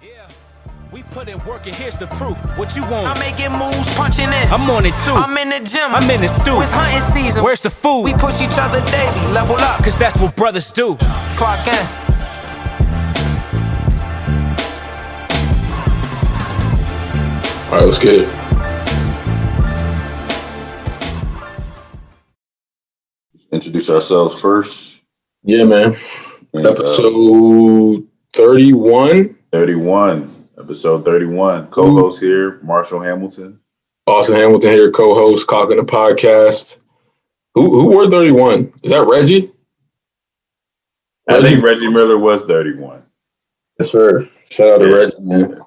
Yeah, we put in work and here's the proof. What you want? I'm making moves, punching in. I'm on it too. I'm in the gym. I'm in the stew. It's hunting season. Where's the food? We push each other daily, level up. Cause that's what brothers do. Clock in. All right, let's get it. Introduce ourselves first. Yeah, man. And, Episode 31. 31. Episode 31. Co-host here, Marshall Hamilton. Austin Hamilton here, co-host, Cocking the podcast. Who wore 31? Is that Reggie? I think Reggie Miller was 31. Yes, sir. Shout out to Reggie, man.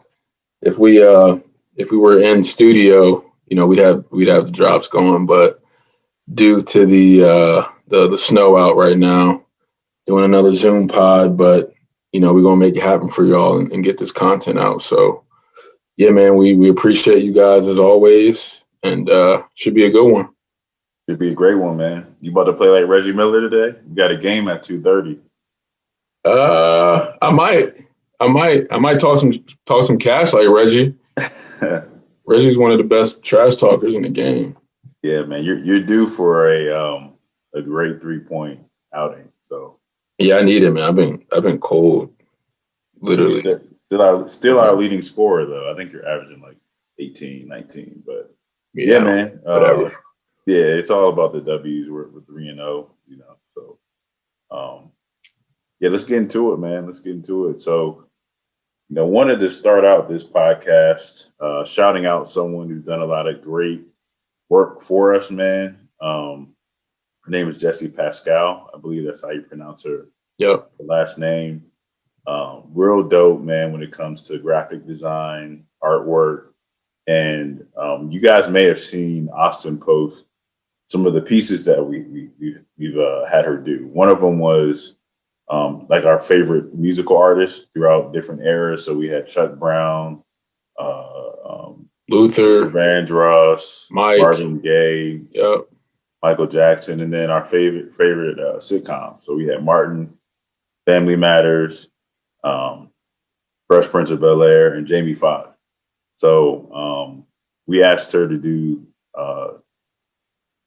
If we were in studio, you know, we'd have the drops going, but due to the snow out right now, doing another Zoom pod, but you know, we're gonna make it happen for y'all and get this content out. So yeah, man, we appreciate you guys as always, and should be a good one. Should be a great one, man. You about to play like Reggie Miller today? You got a game at 2:30. I might talk some cash like Reggie. Reggie's one of the best trash talkers in the game. Yeah, man, you're due for a great 3-point outing. So yeah, I need it, man. I've been cold, literally. Still our leading scorer though. I think you're averaging like 18, 19, but yeah man. Whatever. Yeah, it's all about the W's. We're 3-0, you know. So yeah, let's get into it, man. Let's get into it. So, you know, wanted to start out this podcast shouting out someone who's done a lot of great work for us, man. Her name is Jessie Pascal. I believe that's how you pronounce her last name. Real dope, man, when it comes to graphic design, artwork. And you guys may have seen Austin post some of the pieces that we've had her do. One of them was like our favorite musical artists throughout different eras. So we had Chuck Brown, Luther Vandross, Mike, Marvin Gaye, yep, Michael Jackson, and then our favorite sitcom. So we had Martin, Family Matters, Fresh Prince of Bel-Air, and Jamie Foxx. So we asked her to do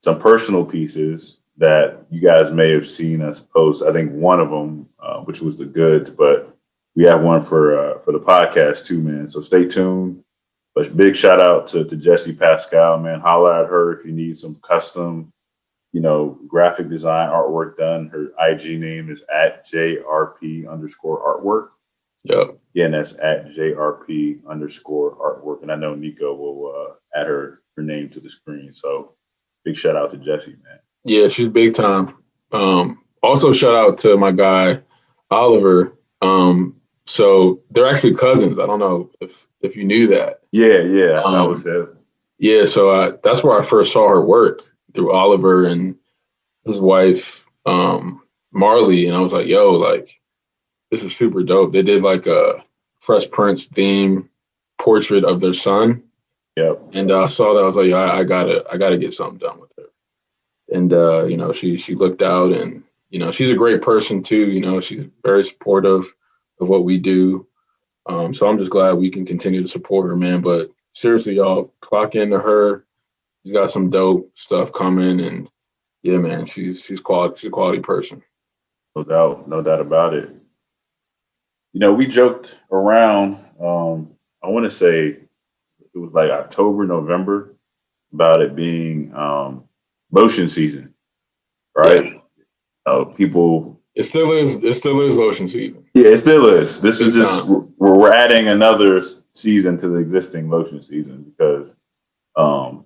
some personal pieces that you guys may have seen us post. I think one of them, which was the goods, but we have one for the podcast too, man. So stay tuned. But big shout out to Jessie Pascal, man. Holla at her if you need some custom, you know, graphic design artwork done. Her IG name is @JRP_artwork. Yep. Yeah, and that's @JRP_artwork. And I know Nico will add her name to the screen. So big shout out to Jessie, man. Yeah, she's big time. Also shout out to my guy, Oliver. So they're actually cousins. I don't know if you knew that. Yeah, that was it. Yeah, so that's where I first saw her work, through Oliver and his wife, Marley. And I was like, yo, like, this is super dope. They did like a Fresh Prince theme portrait of their son. Yep. And I saw that. I was like, yeah, I gotta get something done with her. And you know, she looked out, and you know, she's a great person too. You know, she's very supportive of what we do. So I'm just glad we can continue to support her, man. But seriously, y'all, clock into her. She's got some dope stuff coming, and yeah, man, she's quality. She's a quality person. No doubt about it. You know, we joked around. I want to say it was like October, November, about it being lotion season, right? Yeah. People. It still is lotion season. Yeah, it still is. This is Big just time. we're adding another season to the existing lotion season because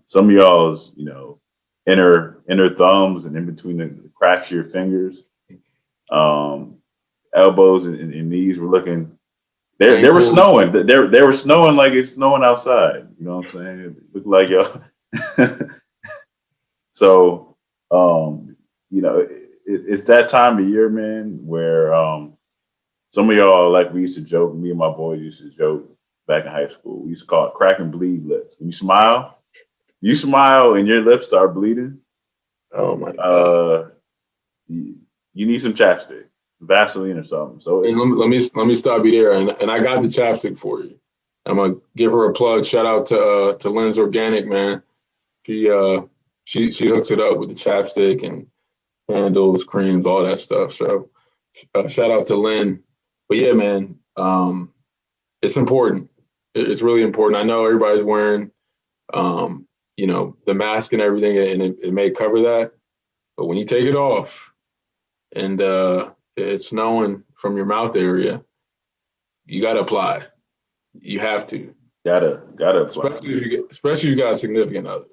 some of y'all's, you know, inner thumbs and in between the cracks of your fingers, elbows and knees were looking. They were snowing. They were snowing like it's snowing outside. You know what I'm saying? It looked like y'all. So, you know, it's that time of year, man, where some of y'all, like we used to joke, me and my boys used to joke back in high school. We used to call it crack and bleed lips. When you smile and your lips start bleeding. Oh my God. You need some chapstick. Vaseline or something. So And let me stop you there. And I got the chapstick for you. I'm gonna give her a plug. Shout out to Lynn's Organic, man. She hooks it up with the chapstick and handles, creams, all that stuff. So shout out to Lynn. But yeah, man, it's important. It's really important. I know everybody's wearing, the mask and everything, and it may cover that. But when you take it off and it's snowing from your mouth area, you got to apply. You have to. Gotta apply. Especially if you got a significant other.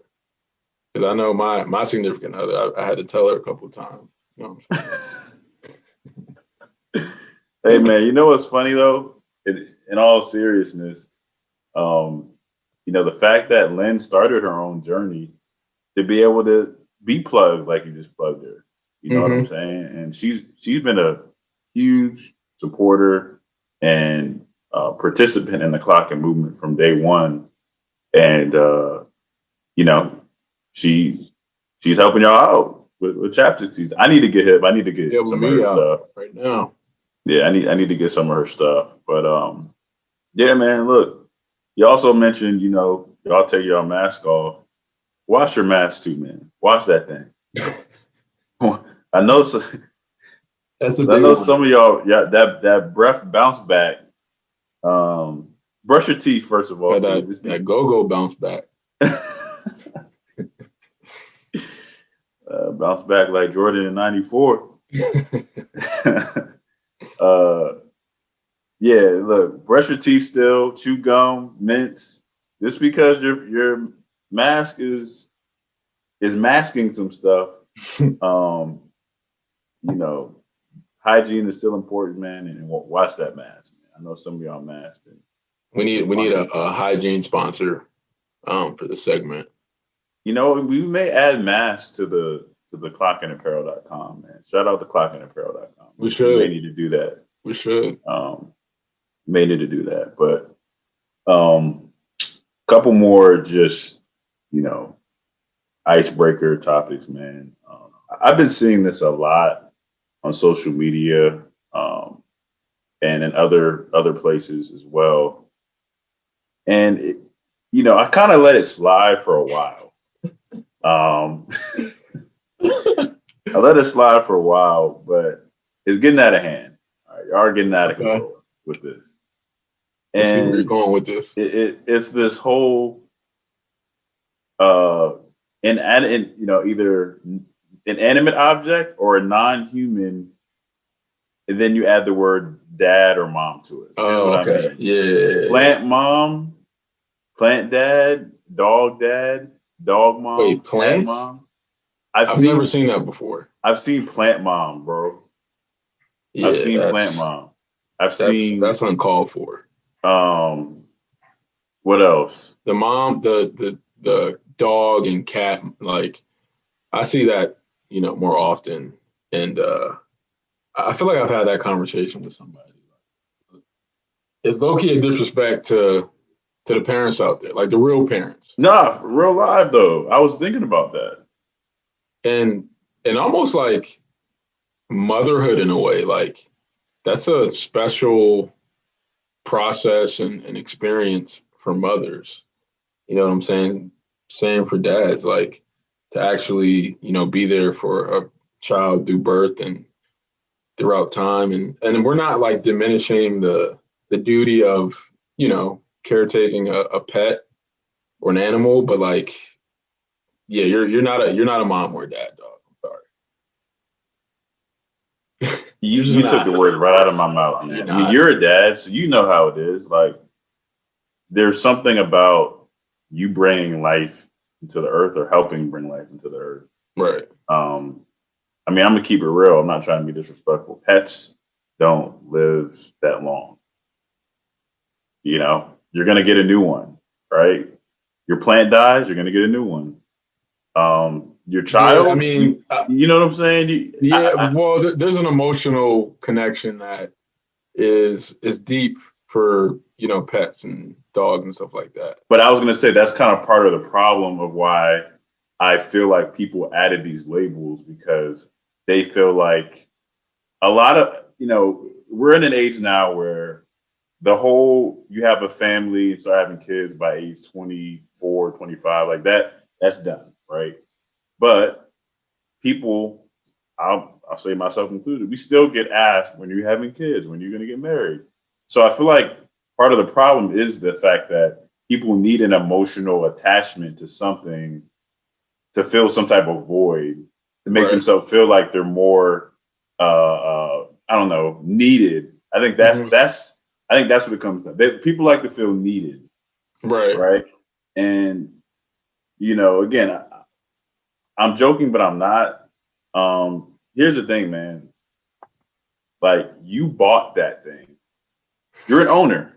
Because I know my significant other, I had to tell her a couple of times. You know what I'm saying? Hey man, you know what's funny though? In all seriousness, the fact that Lynn started her own journey to be able to be plugged like you just plugged her. You know what I'm saying? And she's been a huge supporter and participant in the clocking movement from day one. And she's helping y'all out with chapter season. I need to get hip. I need to get some of her stuff right now. Yeah, I need to get some of her stuff. But yeah, man, look, you also mentioned, y'all take your mask off. Wash your mask too, man. Wash that thing. I know That's a I big know one. some of y'all, that breath bounce back. Brush your teeth first of all. That go bounce back. Bounce back like Jordan in '94. Yeah, look, brush your teeth still, chew gum, mints. Just because your mask is masking some stuff, hygiene is still important, man, and watch that mask. Man. I know some of y'all mask. We need a hygiene sponsor for the segment. We may add masks to the clockingapparel.com, man. Shout out to clockingapparel.com. We should. We may need to do that. We should. May need to do that. But couple more just, icebreaker topics, man. I've been seeing this a lot on social media and in other places as well. And, I kind of let it slide for a while. I let it slide for a while, but it's getting out of hand. All right, y'all are getting out of control with this. And see where you're And going with this. it's this whole either an inanimate object or a non-human, and then you add the word dad or mom to it. So here's what I mean. Yeah. Plant mom, plant dad, dog mom. Wait, plants? Mom. I've never seen that before. I've seen plant mom, bro. Yeah, I've seen plant mom. That's uncalled for. What else? The mom, the dog and cat, like I see that, more often. And I feel like I've had that conversation with somebody. It's low-key a disrespect to the parents out there, like the real parents. Nah, real live though. I was thinking about that. And almost like motherhood in a way, like that's a special process and experience for mothers. You know what I'm saying? Same for dads, like to actually, be there for a child through birth and throughout time. And we're not like diminishing the duty of, caretaking a pet or an animal, but like, yeah, you're not a mom or a dad, dog. I'm sorry. You took the word right out of my mouth, man. I mean, you're a dad, so you know how it is. Like, there's something about you bringing life into the earth or helping bring life into the earth. Right. I mean, I'm gonna keep it real. I'm not trying to be disrespectful. Pets don't live that long. You're gonna get a new one, right? Your plant dies, you're gonna get a new one. Your child, yeah, I mean, you know what I'm saying? Well, there's an emotional connection that is deep for, pets and dogs and stuff like that. But I was going to say that's kind of part of the problem of why I feel like people added these labels, because they feel like a lot of we're in an age now where the whole you have a family and start having kids by age 24, 25, like that's done, right? But people, I'll say myself included, we still get asked when you're having kids, when you're going to get married. So I feel like part of the problem is the fact that people need an emotional attachment to something to fill some type of void, to make themselves feel like they're more, I don't know, needed. I think that's what it comes to. People like to feel needed, right? And again, I'm joking, but I'm not. Here's the thing, man. Like, you bought that thing. You're an owner.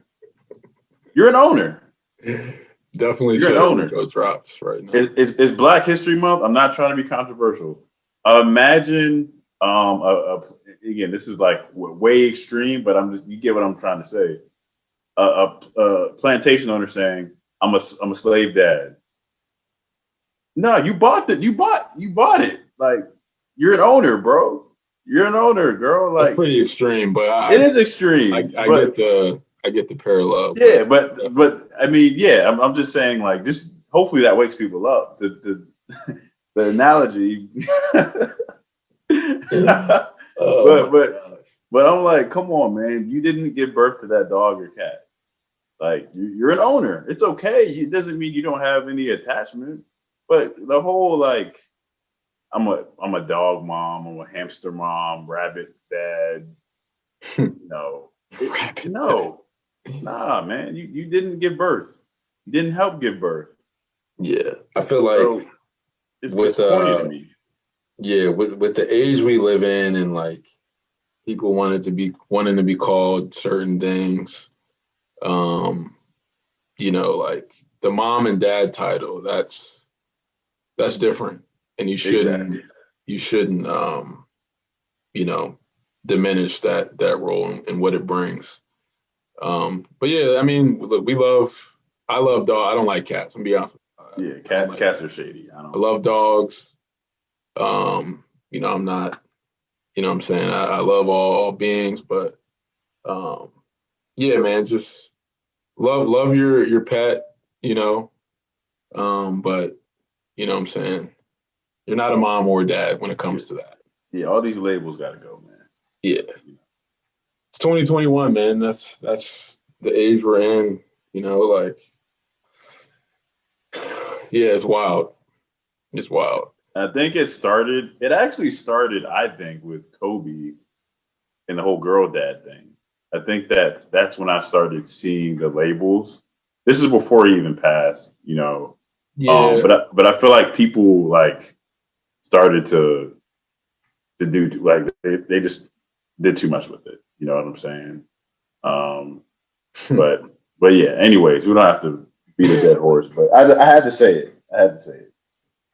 Definitely You're an owner. Go drops right now. It's Black History Month. I'm not trying to be controversial. Imagine, again, this is like way extreme, but you get what I'm trying to say. A plantation owner saying, "I'm a slave dad." No, you bought it. You bought it. Like, you're an owner, bro. You're an owner, girl. Like, that's pretty extreme, but it is extreme. I get the parallel. Yeah, but I mean, yeah, I'm just saying, like, just hopefully that wakes people up. The analogy. But I'm like, come on, man. You didn't give birth to that dog or cat. Like, you're an owner. It's okay. It doesn't mean you don't have any attachment. But the whole, like, I'm a dog mom, I'm a hamster mom, rabbit dad. No. Nah, man. You didn't give birth. You didn't help give birth. Yeah. I feel like so it's disappointing to me. Yeah, with the age we live in, and like people wanting to be called certain things, like the mom and dad title, that's different, and you shouldn't diminish that role and what it brings. But yeah, I mean, look, I love dogs. I don't like cats. I'm gonna be honest with you. Yeah, cats are shady. I love dogs. I'm not, what I'm saying, I love all beings, but yeah, man, just love your pet, but what I'm saying, you're not a mom or a dad when it comes to that. Yeah, all these labels got to go, man. Yeah. It's 2021, man. That's the age we're in, like, yeah, it's wild. It's wild. I think it actually started, I think, with Kobe and the whole girl dad thing. I think that's when I started seeing the labels. This is before he even passed, Yeah. But I feel like people like started to do, like, they just did too much with it. You know what I'm saying? But yeah. Anyways, we don't have to beat a dead horse. But I had to say it.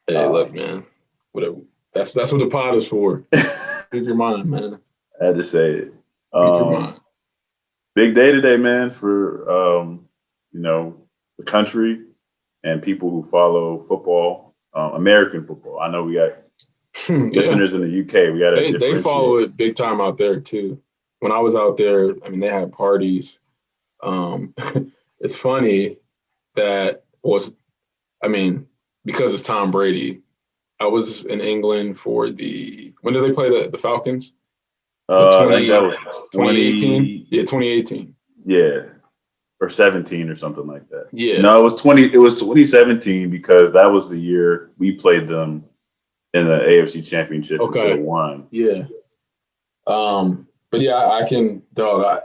Hey, look, man. Whatever. That's what the pod is for. Speak your mind, man. I had to say it. Speak your mind. Big day today, man, for the country and people who follow football, American football. I know we got listeners in the UK. We got they follow it big time out there too. When I was out there, I mean, they had parties. It's funny that because it's Tom Brady. I was in England for when did they play the Falcons? I think that was 2018. Yeah, 2018. Yeah, or 17 or something like that. Yeah. No, it was 2017 because that was the year we played them in the AFC Championship. Okay. And won. Yeah. But yeah,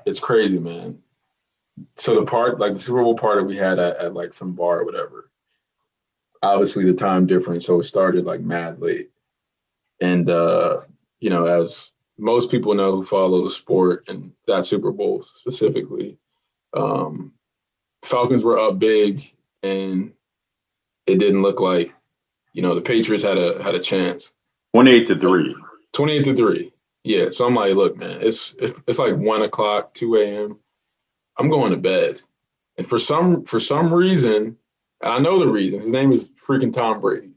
it's crazy, man. So the Super Bowl party we had at like some bar or whatever. Obviously the time difference, so it started like mad late. And as most people know who follow the sport and that Super Bowl specifically, Falcons were up big, and it didn't look like, the Patriots had a chance. 28-3. 28-3. Yeah. So I'm like, look, man, it's like 1 o'clock, 2 a.m. I'm going to bed. And for some reason, and I know the reason, his name is freaking Tom Brady.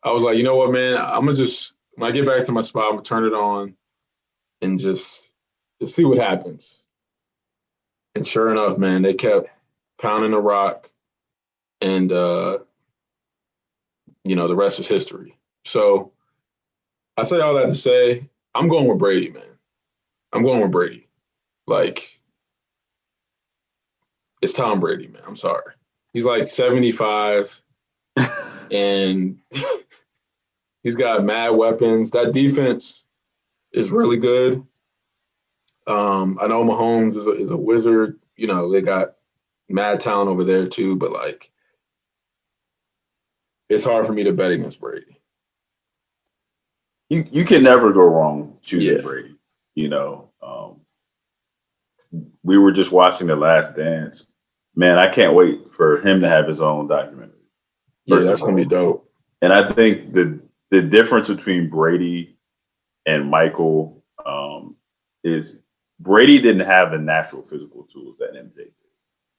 I was like, you know what, man, I'm going to just, when I get back to my spot, I'm going to turn it on and just see what happens. And sure enough, man, they kept pounding the rock, and the rest is history. So I say all that to say, I'm going with Brady, man. I'm going with Brady. Like, it's Tom Brady, man. I'm sorry. He's like 75, and he's got mad weapons. That defense is really good. I know Mahomes is a wizard. You know, they got mad talent over there too, but like, it's hard for me to bet against Brady. You can never go wrong choosing Yeah. Brady. You know, we were just watching The Last Dance. Man, I can't wait for him to have his own documentary. Yeah, First that's of gonna be all. dope. And I think the difference between Brady and Michael is Brady didn't have the natural physical tools that MJ did.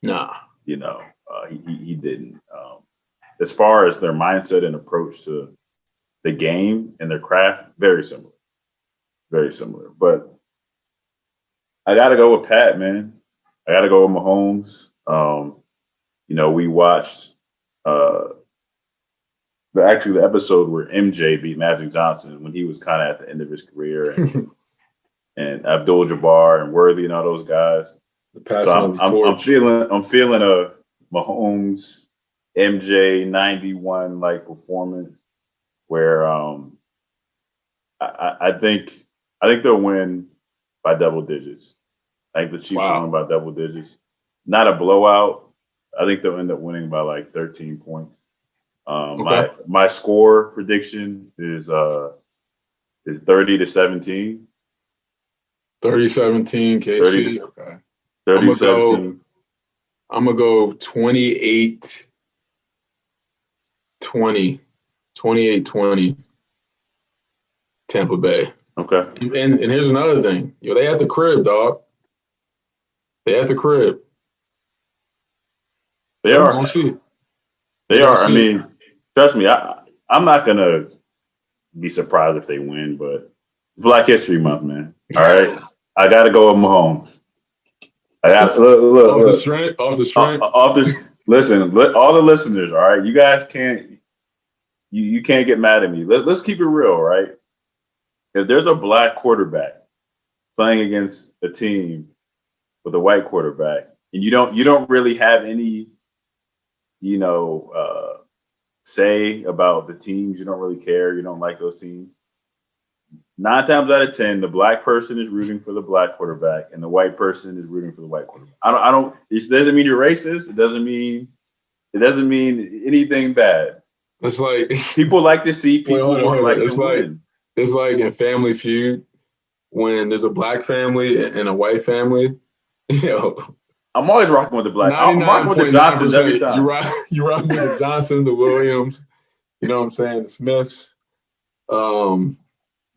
Nah. You know, he didn't. As far as their mindset and approach to the game and their craft, very similar. Very similar. But I got to go with Pat, man. I got to go with Mahomes. We watched the episode where MJ beat Magic Johnson when he was kind of at the end of his career, and Abdul-Jabbar and Worthy and all those guys. So I'm feeling a Mahomes MJ 91 like performance where I think they'll win by double digits. I think the Chiefs will win by double digits. Not a blowout. I think they'll end up winning by like 13 points. Okay. My score prediction is 30-17. 30-17 KC. Okay. 30-17. I'm gonna go 28-20. 28-20 Tampa Bay. Okay. And here's another thing. They at the crib, dog. They at the crib. They So are. we'll see. They We'll are. I see. mean, trust me, I'm not gonna be surprised if they win, but Black History Month, man. All right. I gotta go with Mahomes. I got look. Off the strength. Listen, all the listeners, all right. You guys can't you can't get mad at me. Let's keep it real, right? If there's a black quarterback playing against a team with a white quarterback, and you don't really have any, say about the teams, you don't really care, you don't like those teams. 9 times out of 10, the black person is rooting for the black quarterback, and the white person is rooting for the white quarterback. I don't. It doesn't mean you're racist. It doesn't mean anything bad. It's like People like to see people hold on. like It's to like win. it's like in Family Feud when there's a black family and a white family. I'm always rocking with the black. I'm rocking with the Johnsons every time. You're rocking with the Johnson, the Williams. You know what I'm saying? The Smiths.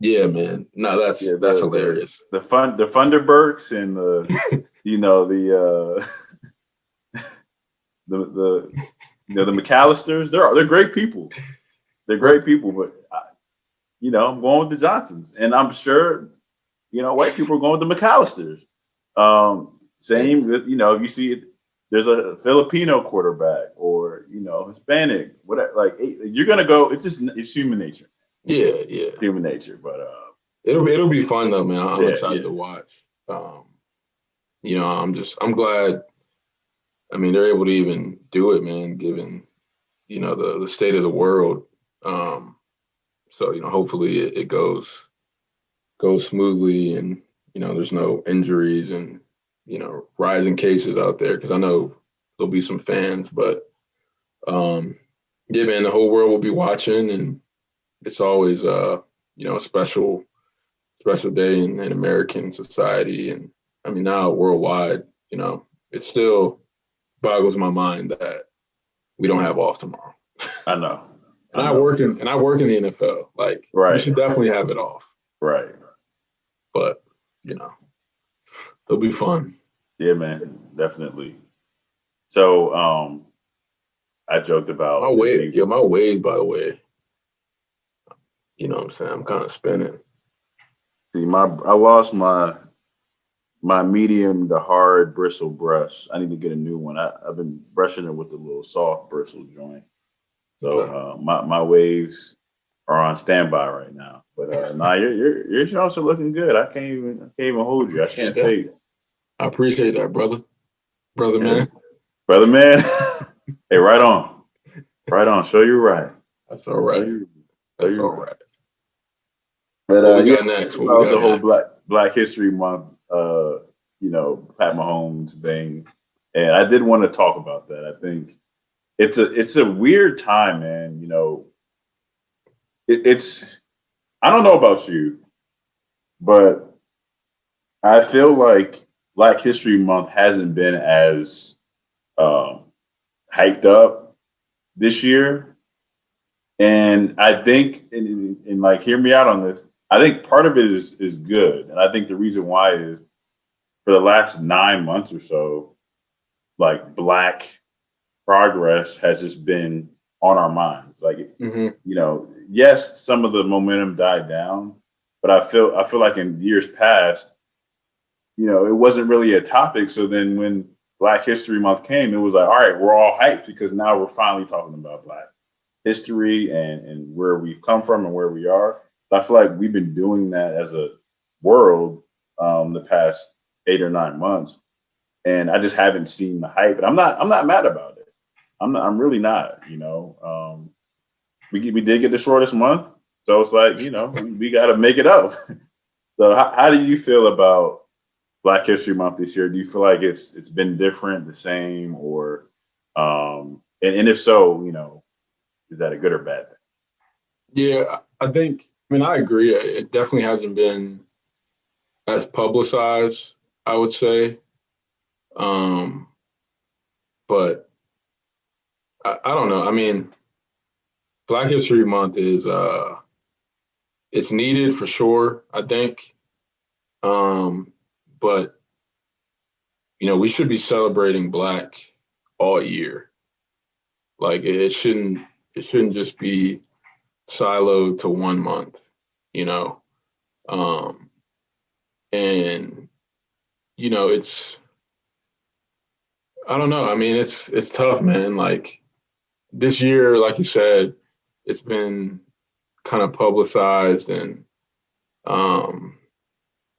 Yeah, man. No, that's hilarious. The Funderburks and the the McAllisters. They're great people. They're great people, but I'm going with the Johnsons, and I'm sure white people are going with the McAllisters. Same with if you see it, there's a Filipino quarterback or Hispanic, whatever. Like you're gonna go. It's human nature. Yeah. Human nature, but it'll be fun though, man. I'm excited to watch. I'm glad. I mean, they're able to even do it, man, given the state of the world. So hopefully it goes smoothly, and there's no injuries and rising cases out there, because I know there'll be some fans, but yeah, man, the whole world will be watching, and it's always a special day in American society, and I mean now worldwide. It still boggles my mind that we don't have off tomorrow. I know. And I work in the NFL. Like, right. We should definitely have it off. Right. But it'll be fun. Yeah, man, definitely. So, I joked about my waves, by the way. You know what I'm saying? I'm kind of spinning. See, I lost my medium to hard bristle brush. I need to get a new one. I've been brushing it with the little soft bristle joint. So my waves are on standby right now. But nah, your shots are looking good. I can't even hold you. I can't fake. I appreciate that, brother. Brother man. Brother man. Hey, right on. Right on. Show you right. That's all right. That's all right. But what we got next? What about we got the whole next? Black History Month, Pat Mahomes thing, and I did want to talk about that. I think it's a weird time, man. You know, it's I don't know about you, but I feel like Black History Month hasn't been as hyped up this year, and I think, and like, hear me out on this. I think part of it is good, and I think the reason why is for the last 9 months or so, like Black progress has just been on our minds. Like, yes, some of the momentum died down, but I feel like in years past, it wasn't really a topic. So then when Black History Month came, it was like, all right, we're all hyped because now we're finally talking about Black history and where we've come from and where we are. I feel like we've been doing that as a world the past 8 or 9 months, and I just haven't seen the hype. And I'm not mad about it. I'm really not. We did get the shortest month, so it's like we got to make it up. So how do you feel about Black History Month this year? Do you feel like it's been different, the same, or and if so, is that a good or bad thing? Yeah, I agree. It definitely hasn't been as publicized, I would say. But I don't know. I mean, Black History Month is it's needed for sure, I think. But we should be celebrating Black all year. Like it shouldn't just be siloed to 1 month, and it's, I don't know. I mean, it's tough, man. Like this year, like you said, it's been kind of publicized, and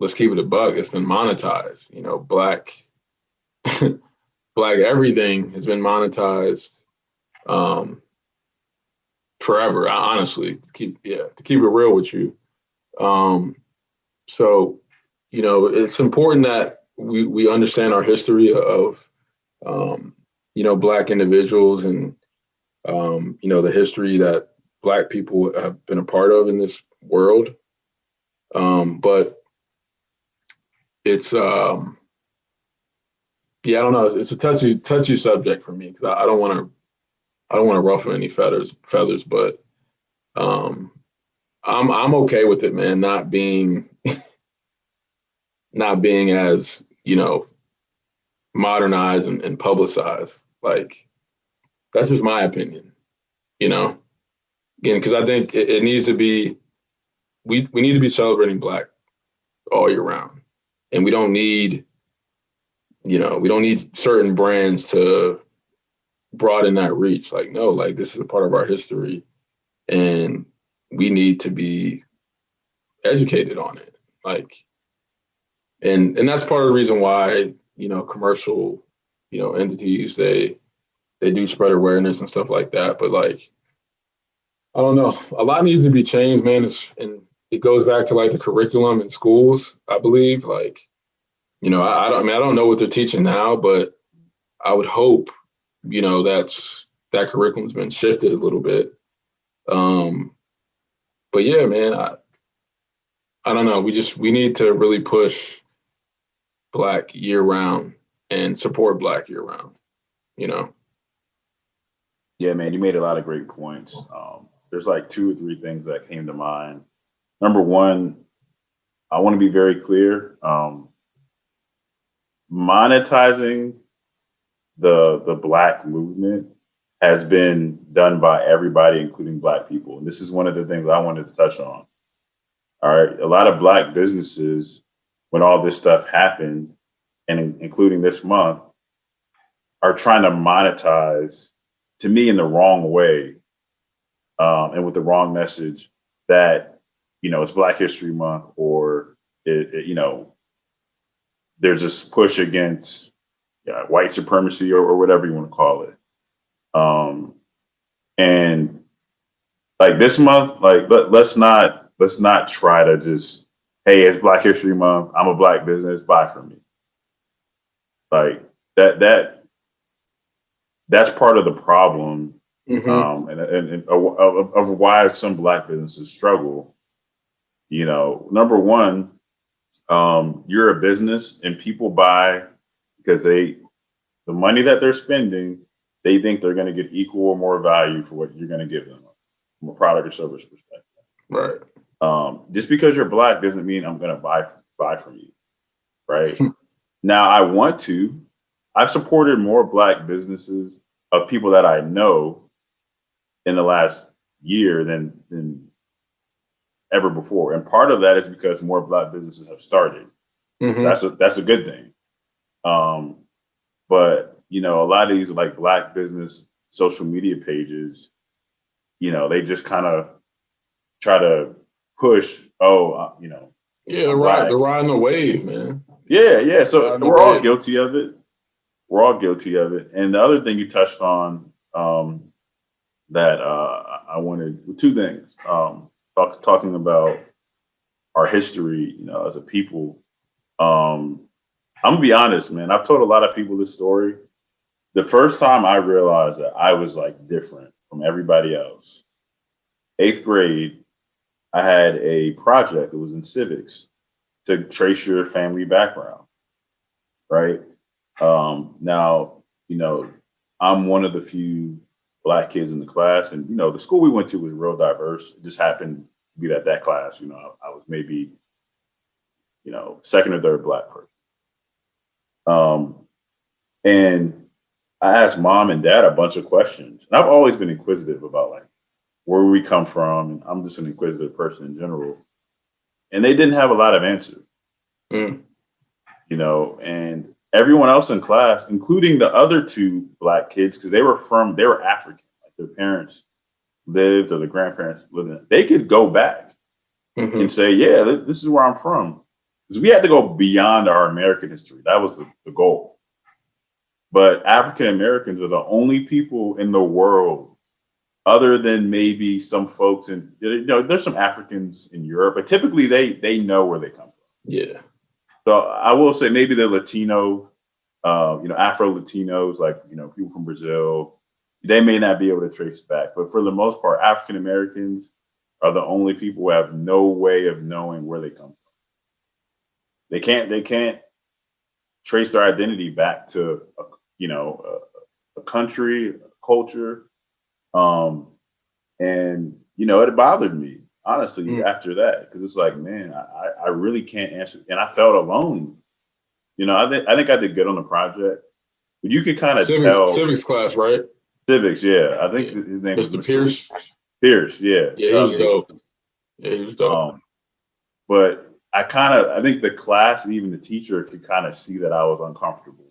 let's keep it a buck. It's been monetized. Black Black everything has been monetized forever. Honestly, to keep it real with you. So it's important that we understand our history of Black individuals and the history that Black people have been a part of in this world. But it's I don't know. It's a touchy subject for me because I don't want to ruffle any feathers. But I'm okay with it, man. Not being as modernized and publicized. Like that's just my opinion. Again, because I think it needs to be. We need to be celebrating Black all year round, and we don't need. We don't need certain brands to broaden that reach. Like, no, like this is a part of our history and we need to be educated on it. Like, and that's part of the reason why, commercial, entities, they do spread awareness and stuff like that. But like, I don't know, a lot needs to be changed, man. And it goes back to like the curriculum in schools, I believe. Like, I don't know what they're teaching now, but I would hope, that curriculum's been shifted a little bit. But yeah, man, I don't know. We need to really push Black year round and support Black year round, Yeah, man, you made a lot of great points. There's like 2 or 3 things that came to mind. Number one, I want to be very clear. Monetizing the Black movement has been done by everybody, including Black people. And this is one of the things I wanted to touch on. All right. A lot of Black businesses, when all this stuff happened, and including this month, are trying to monetize, to me, in the wrong way, and with the wrong message that, it's Black History Month, or there's this push against white supremacy, or whatever you want to call it. And like this month, like let's not try to just, hey, it's Black History Month, I'm a Black business, buy from me. Like that's part of the problem, and of why some Black businesses struggle. Number one, you're a business, and people buy because the money that they're spending, they think they're going to get equal or more value for what you're going to give them from a product or service perspective. Right. Just because you're Black doesn't mean I'm going to buy from you. Right. Now, I've supported more Black businesses of people that I know in the last year than ever before. And part of that is because more Black businesses have started. That's a good thing. But a lot of these like Black business social media pages, they just kind of try to push, they're riding the wave, man. Yeah. So we're all guilty of it. And the other thing you touched on, that I wanted, two things, talking about our history, as a people. I'm gonna be honest, man. I've told a lot of people this story. The first time I realized that I was like different from everybody else, 8th grade, I had a project. It was in civics to trace your family background, right? Now, I'm one of the few Black kids in the class, and the school we went to was real diverse. It just happened to be that class. I was maybe, second or third Black person. And I asked mom and dad a bunch of questions, and I've always been inquisitive about like where we come from, and I'm just an inquisitive person in general. And they didn't have a lot of answers, and everyone else in class, including the other 2 Black kids, because they were African, like their parents lived or the grandparents lived in, they could go back and say, yeah, this is where I'm from. Because we had to go beyond our American history. That was the goal. But African Americans are the only people in the world, other than maybe some folks in, there's some Africans in Europe, but typically they know where they come from. Yeah. So I will say maybe the Latino, Afro Latinos, like, people from Brazil, they may not be able to trace back. But for the most part, African Americans are the only people who have no way of knowing where they come from. They can't trace their identity back to, a country, a culture. And, it bothered me, honestly, after that, because it's like, man, I really can't answer. And I felt alone. I think I did good on the project, but you could kind of tell. Civics class, right? Civics, yeah. I think his name was Mr. Pierce. Pierce, yeah. Yeah, he was dope. Yeah, he was dope. But I think the class and even the teacher could kind of see that I was uncomfortable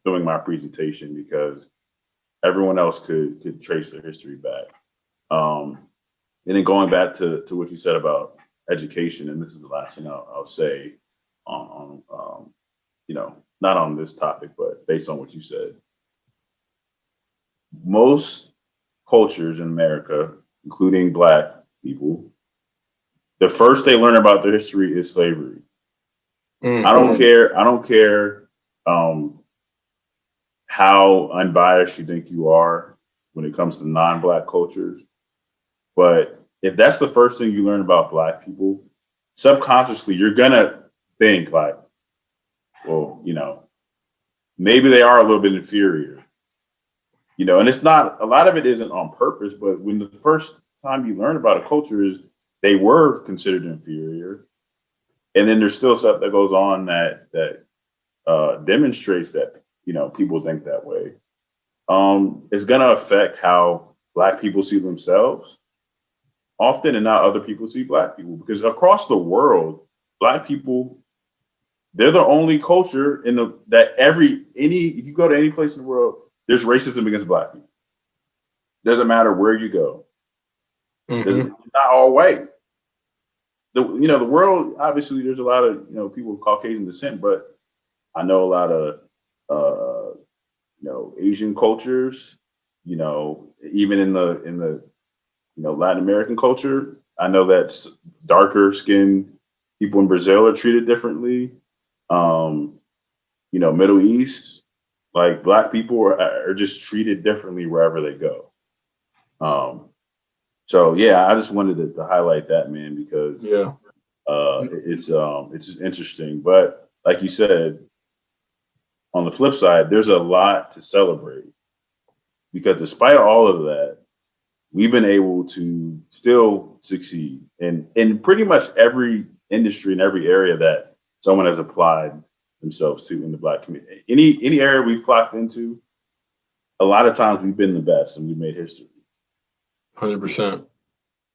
doing my presentation because everyone else could trace their history back. And then going back to what you said about education, and this is the last thing I'll say on not on this topic, but based on what you said. Most cultures in America, including Black people, the first they learn about their history is slavery. I don't care how unbiased you think you are when it comes to non-Black cultures. But if that's the first thing you learn about Black people, subconsciously, you're going to think like, well, maybe they are a little bit inferior, and it's not, a lot of it isn't on purpose, but when the first time you learn about a culture is they were considered inferior. And then there's still stuff that goes on that demonstrates that, people think that way. It's going to affect how Black people see themselves often and not other people see black people, because across the world, black people, they're the only culture in the that if you go to any place in the world, there's racism against black people. Doesn't matter where you go. Not all white. The world, obviously there's a lot of people of Caucasian descent, but I know a lot of Asian cultures, even in the Latin American culture. I know that darker skinned people in Brazil are treated differently. Middle East, like black people are just treated differently wherever they go. So yeah, I just wanted to highlight that, man, because it's just interesting. But like you said, on the flip side, there's a lot to celebrate, because despite all of that, we've been able to still succeed in pretty much every industry and every area that someone has applied themselves to in the black community. Any area we've clocked into, a lot of times we've been the best and we've made history. 100%.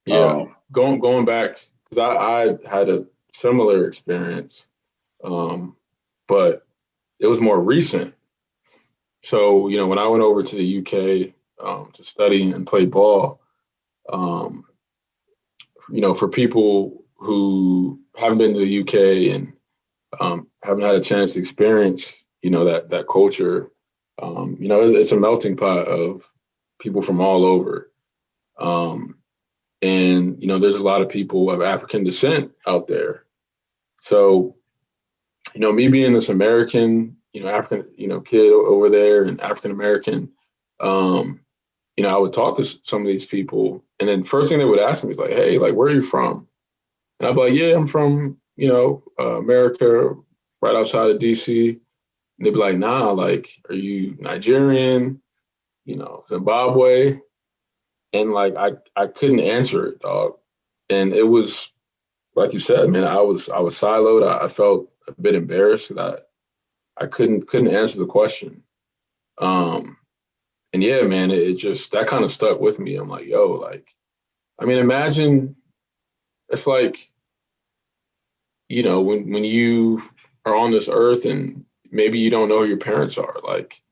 Yeah, going back, because I had a similar experience, but it was more recent. So, when I went over to the UK to study and play ball, for people who haven't been to the UK and haven't had a chance to experience, that culture, it's a melting pot of people from all over. And there's a lot of people of African descent out there. So, me being this American, African, kid over there and African American, I would talk to some of these people, and then first thing they would ask me is like, "Hey, like, where are you from?" And I'd be like, "Yeah, I'm from, America, right outside of DC." And they'd be like, "Nah, like, are you Nigerian? Zimbabwe?" And like, I couldn't answer it, dog. And it was, like you said, man, I was siloed. I felt a bit embarrassed that I couldn't answer the question. And yeah, man, it just, that kind of stuck with me. I'm like, yo, like, I mean, imagine it's like, when you are on this earth and maybe you don't know who your parents are, like,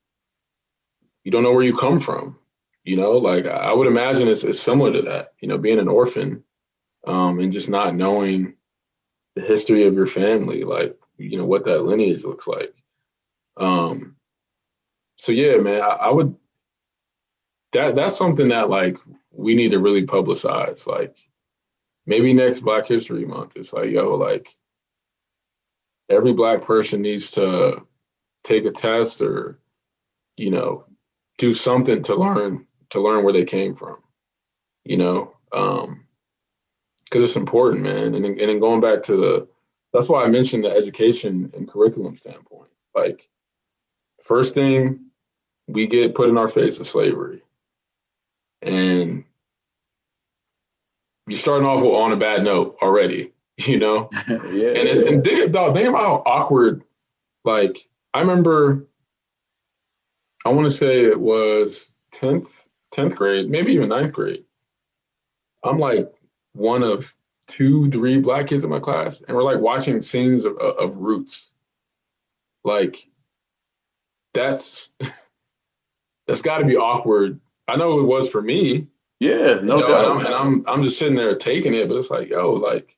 you don't know where you come from, like, I would imagine it's similar to that, being an orphan, and just not knowing the history of your family, like, what that lineage looks like. So yeah, man, I would, that's something that, like, we need to really publicize. Like, maybe next Black History Month, it's like, yo, like, every Black person needs to take a test or, do something to learn where they came from, because it's important, man. And then going back to that's why I mentioned the education and curriculum standpoint. Like, first thing, we get put in our face is slavery. And you're starting off on a bad note already, Yeah. And think about how awkward, like, I remember, I want to say it was 10th grade, maybe even 9th grade. I'm like one of 2-3 Black kids in my class, and we're like watching scenes of Roots. Like, that's got to be awkward. I know it was for me. Yeah, no doubt. And I'm just sitting there taking it, but it's like, yo, like,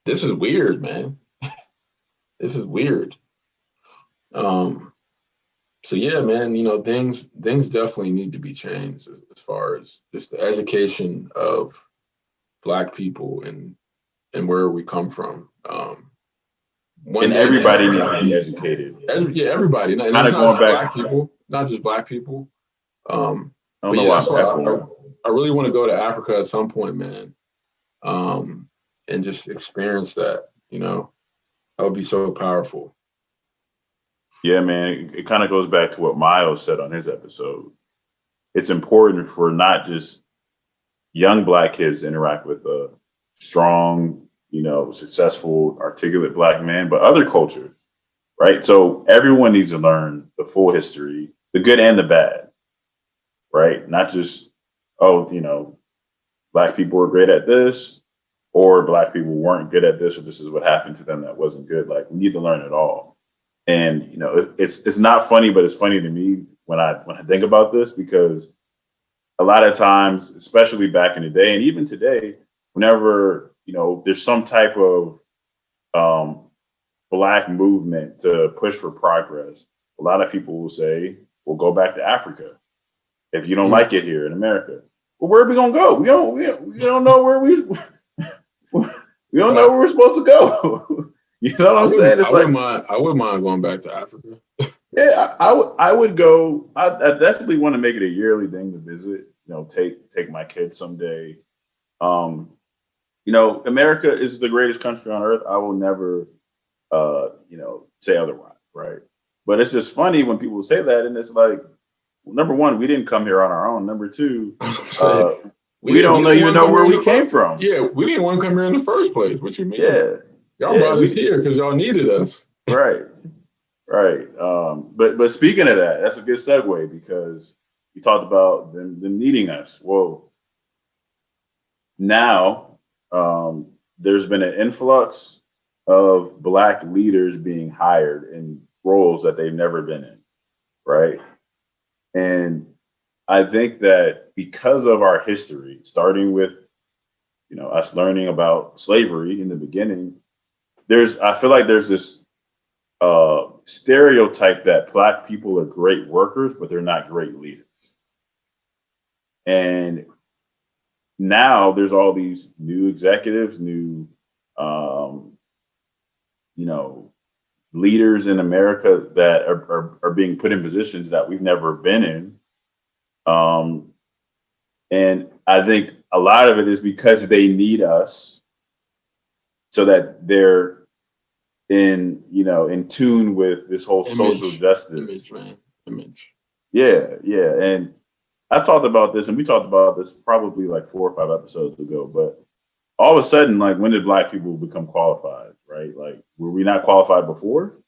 this is weird, man. This is weird. So yeah, man, things definitely need to be changed as far as just the education of Black people and where we come from. And everybody needs to be educated. Everybody. And not it's not just back. Black people, not just Black people. I don't but know yeah, why that's why I really want to go to Africa at some point, man, and just experience that. That would be so powerful. Yeah, man, it kind of goes back to what Miles said on his episode. It's important for not just young Black kids to interact with a strong, successful, articulate Black man, but other culture, right? So everyone needs to learn the full history, the good and the bad, right? Not just, like Black people were great at this, or Black people weren't good at this, or this is what happened to them that wasn't good. Like, we need to learn it all. And, you know, it's not funny, but it's funny to me when I think about this, because a lot of times, especially back in the day and even today, whenever, you know, there's some type of Black movement to push for progress, a lot of people will say, "Well, go back to Africa if you don't like it here in America." Well, where are we gonna go? We don't know where we don't know where we're supposed to go. You know what I'm saying? It's I wouldn't mind going back to Africa. Yeah, I would go. I definitely want to make it a yearly thing to visit. You know, take my kids someday. You know, America is the greatest country on earth. I will never, you know, say otherwise, right? But it's just funny when people say that, and it's like, well, number one, we didn't come here on our own. Number two, we don't even know where we came from. Yeah, we didn't want to come here in the first place. What you mean? Yeah, y'all brought us here because y'all needed us. Right. But speaking of that, that's a good segue, because you talked about them needing us. Well, now there's been an influx of Black leaders being hired in roles that they've never been in, right? And I think that because of our history, starting with, you know, us learning about slavery in the beginning, I feel like there's this stereotype that Black people are great workers, but they're not great leaders. And now there's all these new executives, new, you know, leaders in America that are being put in positions that we've never been in. And I think a lot of it is because they need us, so that they're in tune with this whole social justice. Image. Yeah. And I talked about this, and we talked about this probably like 4 or 5 episodes ago, but all of a sudden, like, when did Black people become qualified, right? Like, were we not qualified before?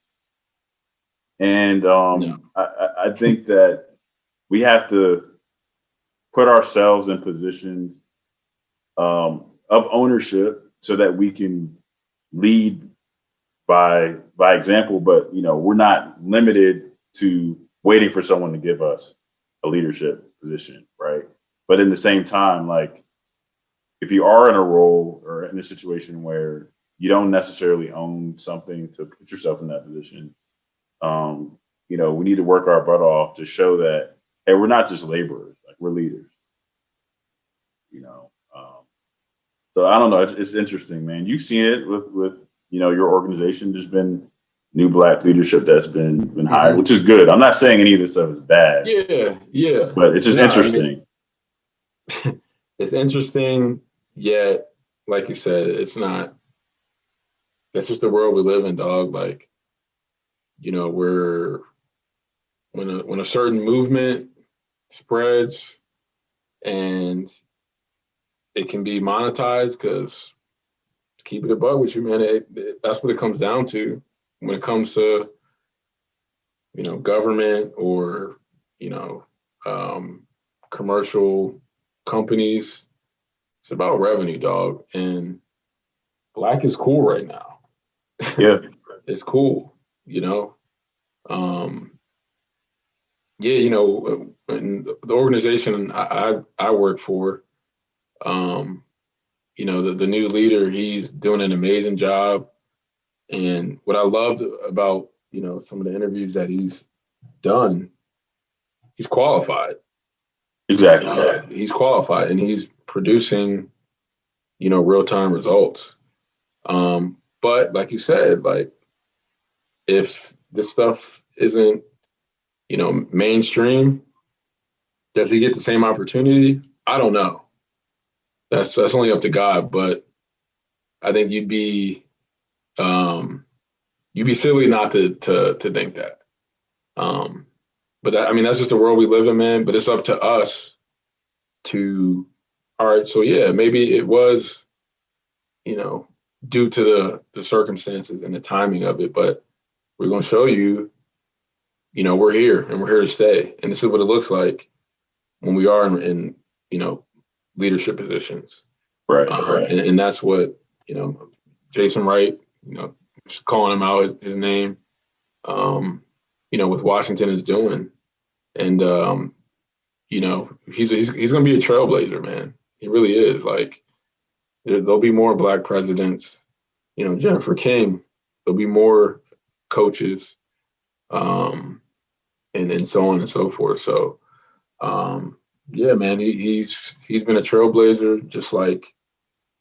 And No. I think that we have to put ourselves in positions of ownership so that we can lead by example. But, you know, we're not limited to waiting for someone to give us a leadership position, right? But in the same time, like, if you are in a role or in a situation where you don't necessarily own something to put yourself in that position, you know, we need to work our butt off to show that, hey, we're not just laborers, like, we're leaders, you know. So I don't know. It's interesting, man. You've seen it with you know, your organization. There's been new Black leadership that's been hired, which is good. I'm not saying any of this stuff is bad. Yeah. But it's just interesting. I mean, it's interesting, yet, like you said, it's not. That's just the world we live in, dog. Like, you know, when a certain movement spreads, and it can be monetized, because, to keep it a buck with you, man, that's what it comes down to when it comes to, you know, government or, you know, commercial companies. It's about revenue, dog. And Black is cool right now. Yeah. It's cool, you know. Yeah, you know, in the organization I work for, you know, the new leader, he's doing an amazing job. And what I loved about, you know, some of the interviews that he's done, he's qualified. Exactly. He's qualified, and he's producing, you know, real-time results. But like you said, like, if this stuff isn't, you know, mainstream, does he get the same opportunity? I don't know. That's only up to God. But I think you'd be silly not to think that. But that, I mean, that's just the world we live in, man. But it's up to us to, all right, so yeah, maybe it was, you know, due to the circumstances and the timing of it, but we're going to show you, you know, we're here and we're here to stay. And this is what it looks like when we are in you know, leadership positions. Right. And that's what, Jason Wright, just calling him out his name, with Washington is doing. And, he's going to be a trailblazer, man. He really is. Like, there'll be more Black presidents, Jennifer King, there'll be more coaches, and so on and so forth. So, yeah, man, he's been a trailblazer, just like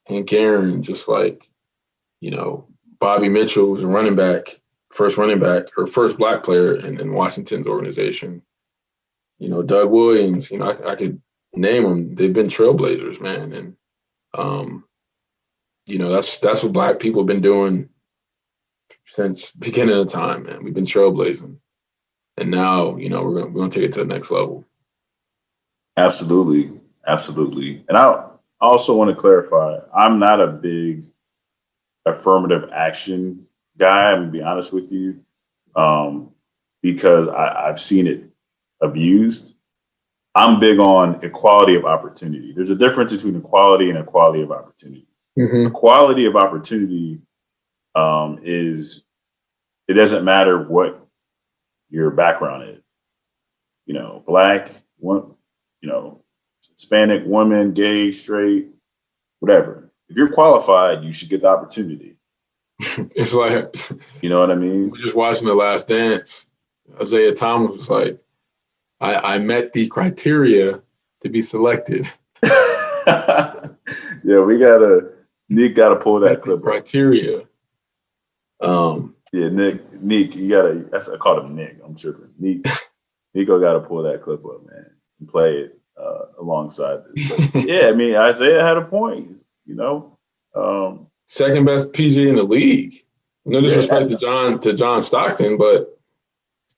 Hank Aaron, just like, Bobby Mitchell was a first Black player in Washington's organization. Doug Williams, I could name them. They've been trailblazers, man. And, that's what Black people have been doing since beginning of time, man. We've been trailblazing. And now, we're going to take it to the next level. Absolutely. And I also want to clarify, I'm not a big affirmative action guy, I'm going to be honest with you, because I've seen it abused. I'm big on equality of opportunity. There's a difference between equality and equality of opportunity. Mm-hmm. Equality of opportunity is, it doesn't matter what your background is. Black, Hispanic, woman, gay, straight, whatever. If you're qualified, you should get the opportunity. It's like, you know what I mean? We're just watching The Last Dance. Isaiah Thomas was like, I met the criteria to be selected. Yeah, Nick gotta pull that clip. Criteria. Yeah, Nick, you gotta. I called him Nick. I'm tripping. Nico gotta pull that clip up, man, and play it alongside this. But yeah, I mean, Isaiah had a point. Second best PG in the league. No disrespect to John Stockton, but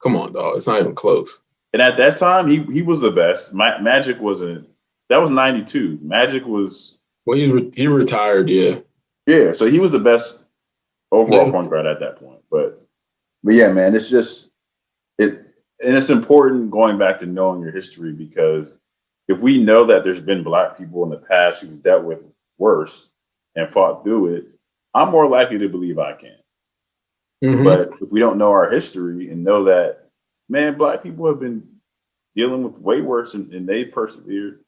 come on, dog. It's not even close. And at that time, he was the best. Magic wasn't. That was 92. Magic was. Well, he retired, yeah. Yeah, so he was the best overall point guard at that point. But yeah, man, it's just and it's important going back to knowing your history, because if we know that there's been Black people in the past who've dealt with worse and fought through it, I'm more likely to believe I can. Mm-hmm. But if we don't know our history and know that, man, Black people have been dealing with way worse and they persevered,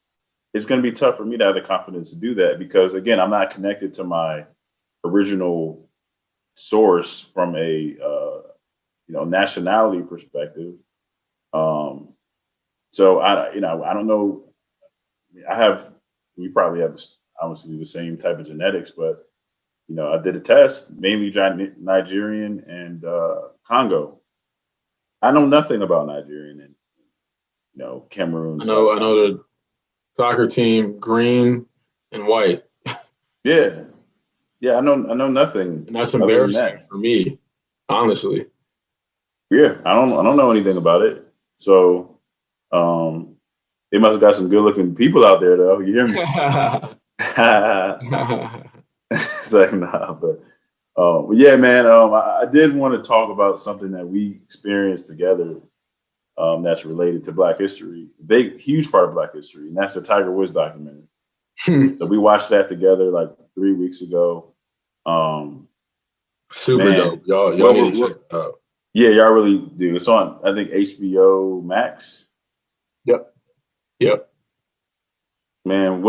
it's going to be tough for me to have the confidence to do that, because, again, I'm not connected to my original source from a nationality perspective. So I don't know. We probably have obviously the same type of genetics, but I did a test, mainly Nigerian and Congo. I know nothing about Nigerian and Cameroon. I know the soccer team, green and white. Yeah. I know nothing. And that's embarrassing for me, honestly. Yeah, I don't know anything about it. So they must have got some good looking people out there, though. You hear me? It's like, nah, but yeah, man. I did want to talk about something that we experienced together that's related to Black history, huge part of Black history, and that's the Tiger Woods documentary. So we watched that together like 3 weeks ago. Super dope, y'all need to check it out. Yeah, y'all really do. It's on, I think, HBO Max. Yep. Man,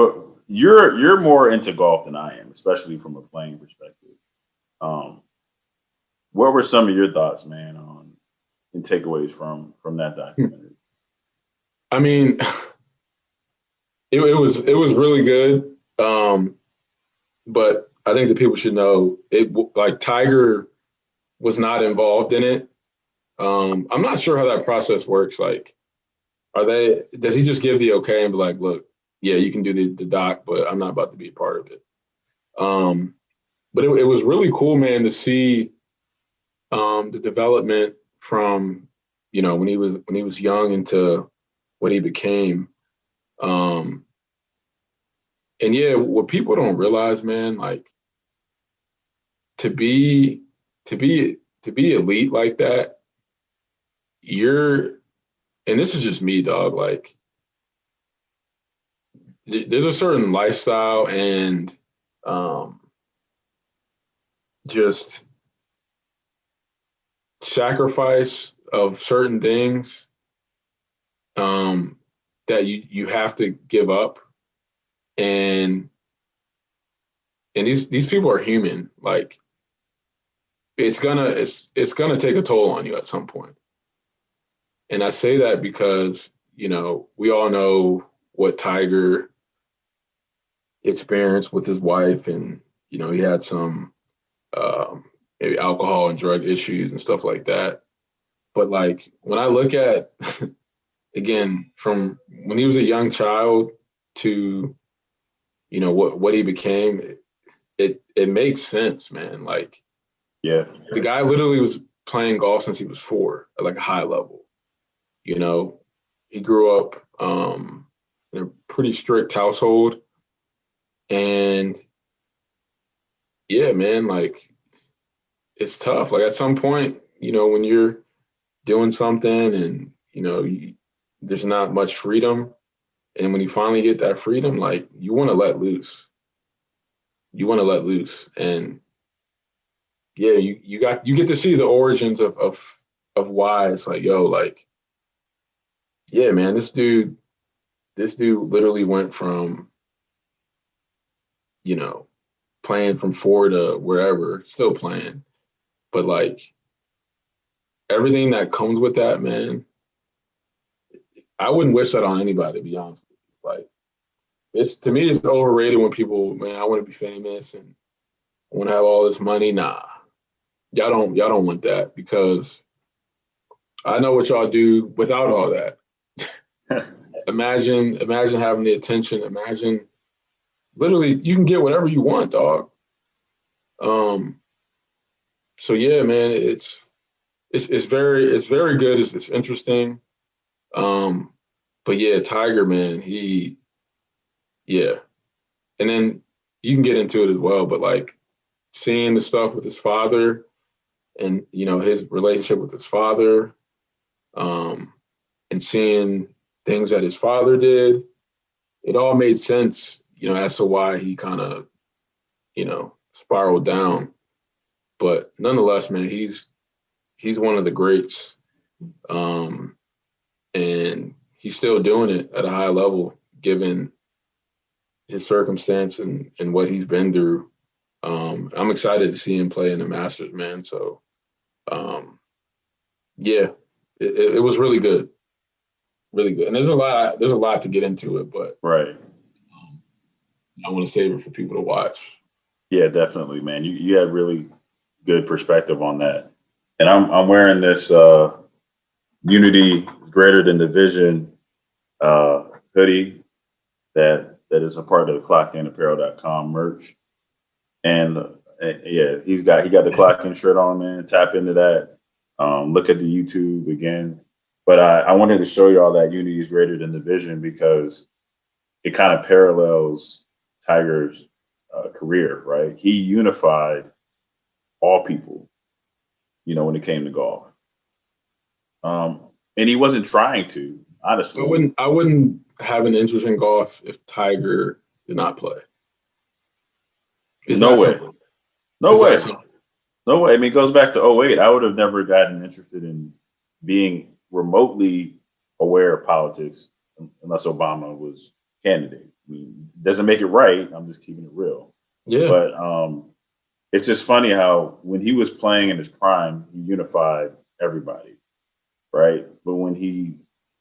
you're more into golf than I am, especially from a playing perspective. What were some of your thoughts, man, and takeaways from that documentary? I mean, it was really good, but I think the people should know Tiger was not involved in it. I'm not sure how that process works. Like, does he just give the okay and be like, look, yeah, you can do the doc, but I'm not about to be a part of it. But it was really cool, man, to see the development from, when he was young into what he became. And yeah, what people don't realize, man, like to be elite like that, and this is just me, dog, like there's a certain lifestyle and just sacrifice of certain things that you have to give up, and these people are human. Like it's gonna take a toll on you at some point. And I say that because we all know what Tiger experienced with his wife, and he had some maybe alcohol and drug issues and stuff like that. But like when I look at again from when he was a young child to what he became, it makes sense, man. Like Yeah. the guy literally was playing golf since he was 4 at like a high level. He grew up in a pretty strict household, and yeah, man, like it's tough. Like at some point, when you're doing something and there's not much freedom, and when you finally get that freedom, like you want to let loose. You want to let loose, and yeah, you get to see the origins of why it's like, yo, like, yeah, man, this dude literally went from playing from 4 to wherever, still playing, but like everything that comes with that, man, I wouldn't wish that on anybody, to be honest with you. Like, it's to me, it's overrated when people, man, I want to be famous and I want to have all this money. Nah, y'all don't want that, because I know what y'all do without all that. Imagine having the attention. Imagine literally you can get whatever you want, dog. So yeah, man, it's very good. It's interesting. But yeah, Tiger, man, yeah. And then you can get into it as well, but like seeing the stuff with his father and his relationship with his father, and seeing things that his father did, it all made sense, as to why he kind of, spiraled down. But nonetheless, man, he's one of the greats. And he's still doing it at a high level, given his circumstance and what he's been through. I'm excited to see him play in the Masters, man. So, yeah, it was really good, really good. And there's a lot to get into it, but Right. I want to save it for people to watch. Yeah, definitely, man. You had really good perspective on that. And I'm wearing this Unity is greater than division hoodie that is a part of the clockinapparel.com merch. And yeah, he got the Clock In shirt on, man. Tap into that. Look at the YouTube again. But I wanted to show y'all that Unity is greater than division because it kind of parallels Tiger's career, right? He unified all people, when it came to golf. And he wasn't trying to, honestly. I wouldn't have an interest in golf if Tiger did not play. No way. No way. No way. I mean, it goes back to 2008. I would have never gotten interested in being remotely aware of politics unless Obama was candidate. I mean, doesn't make it right. I'm just keeping it real. Yeah. But it's just funny how when he was playing in his prime, he unified everybody, right? But when he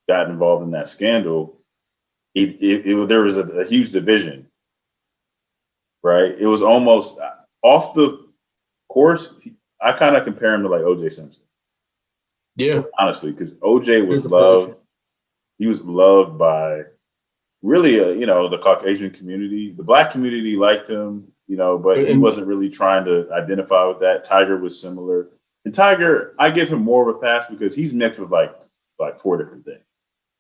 got involved in that scandal, there was a huge division, right? It was almost off the course. I kind of compare him to like O.J. Simpson. Yeah. Honestly, because O.J. was loved. He was loved by really, the Caucasian community. The Black community liked him, but he wasn't really trying to identify with that. Tiger was similar. And Tiger, I give him more of a pass because he's mixed with like 4 different things.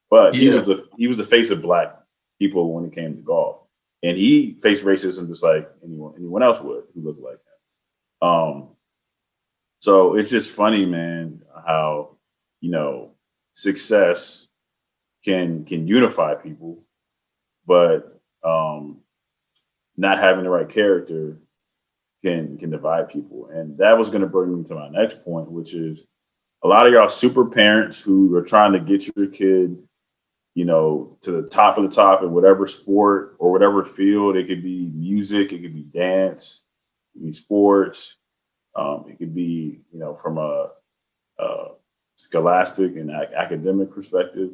But he was the face of Black people when it came to golf. And he faced racism just like anyone else would who looked like him. So it's just funny, man, how, success can unify people. But not having the right character can divide people. And that was going to bring me to my next point, which is a lot of y'all super parents who are trying to get your kid, to the top of the top in whatever sport or whatever field. It could be music, it could be dance, it could be sports. It could be, from a scholastic and academic perspective.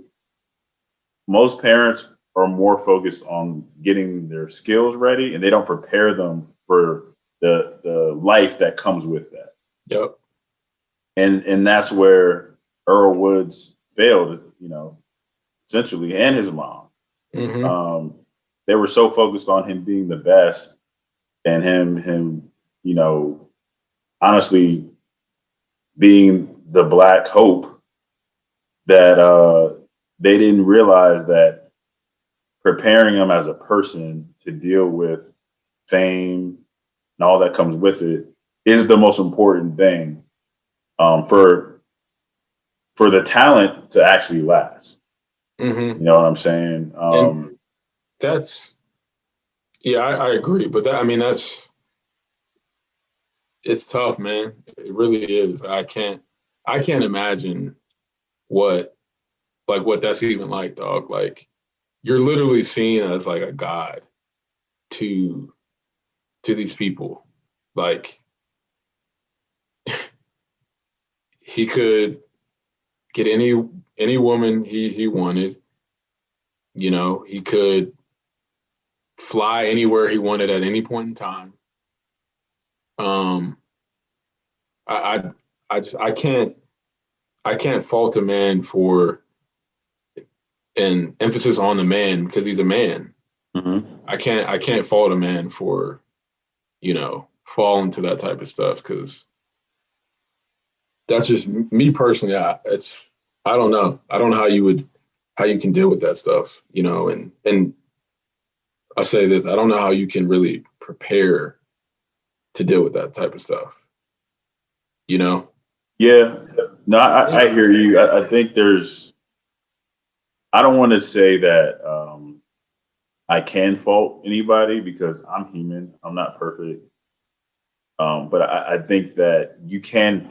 Most parents are more focused on getting their skills ready, and they don't prepare them for the life that comes with that. Yep. And that's where Earl Woods failed, essentially, and his mom. Mm-hmm. They were so focused on him being the best and him, honestly being the Black hope that they didn't realize that preparing him as a person to deal with fame and all that comes with it is the most important thing for the talent to actually last. Mm-hmm. You know what I'm saying? And that's, I agree. But it's tough, man. It really is. I can't imagine what that's even like, dog. Like, you're literally seen as like a god to these people. Like, he could get any woman he wanted. He could fly anywhere he wanted at any point in time. I can't fault a man for an emphasis on the man because he's a man. Mm-hmm. I can't fault a man for, falling to that type of stuff because that's just me personally. I don't know. I don't know how you can deal with that stuff, and I say this, I don't know how you can really prepare to deal with that type of stuff, Yeah, no, I hear you. I think I don't want to say that I can fault anybody because I'm human. I'm not perfect. But I think that you can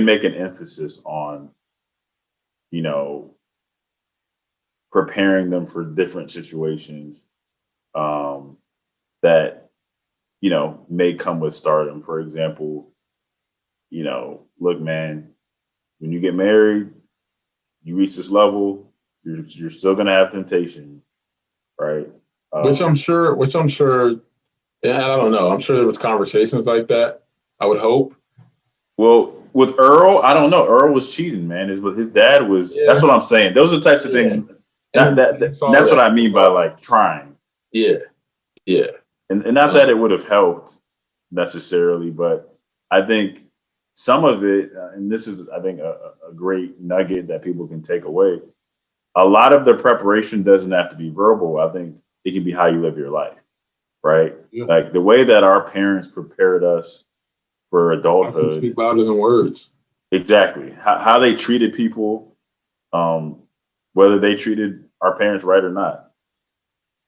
make an emphasis on, preparing them for different situations that, may come with stardom. For example, look, man, when you get married, you reach this level, you're still gonna have temptation, right? which I'm sure, and I don't know. I'm sure there was conversations like that. I would hope. Well, with Earl, I don't know. Earl was cheating, man. His dad was. Yeah. That's what I'm saying. Those are the types of things. That's what I mean by like trying. Yeah. And not that it would have helped necessarily, but I think some of it, and this is, I think, a great nugget that people can take away. A lot of the preparation doesn't have to be verbal. I think it can be how you live your life, right? Yeah. Like the way that our parents prepared us for adulthood. Actions speak louder than words. Exactly. How they treated people, whether they treated our parents right or not.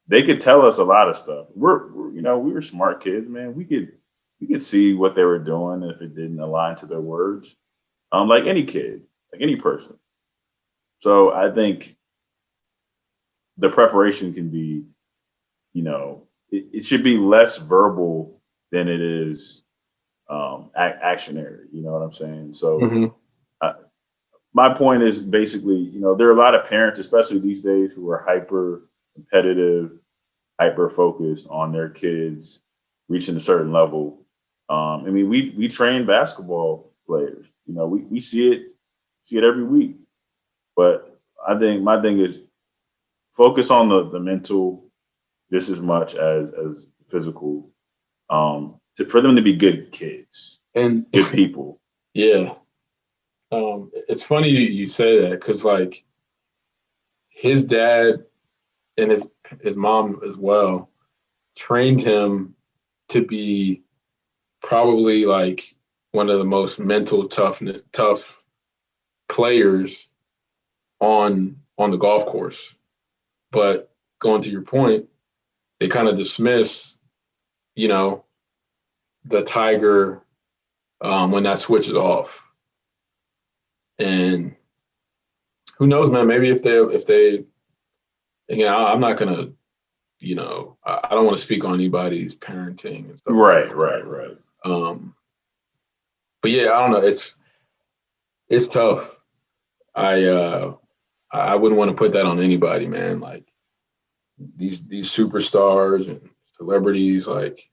They could tell us a lot of stuff. We were smart kids, man. We could see what they were doing if it didn't align to their words. Like any kid, like any person. So I think the preparation can be, it should be less verbal than it is actionary. You know what I'm saying? So my point is basically, there are a lot of parents, especially these days, who are hyper competitive, hyper focused on their kids reaching a certain level. We train basketball players. We see it every week. But I think my thing is focus on the mental just as much as physical, for them to be good kids and good people. Yeah. It's funny you say that because like his dad and his mom as well trained him to be probably like one of the most mental tough players on the golf course. But going to your point, they kind of dismiss, you know, the Tiger when that switches off. And who knows, man? Maybe if they, again, I'm not gonna, you know, I don't want to speak on anybody's parenting and stuff. Right. But yeah, I don't know. It's tough. I wouldn't want to put that on anybody, man. Like these superstars and celebrities, like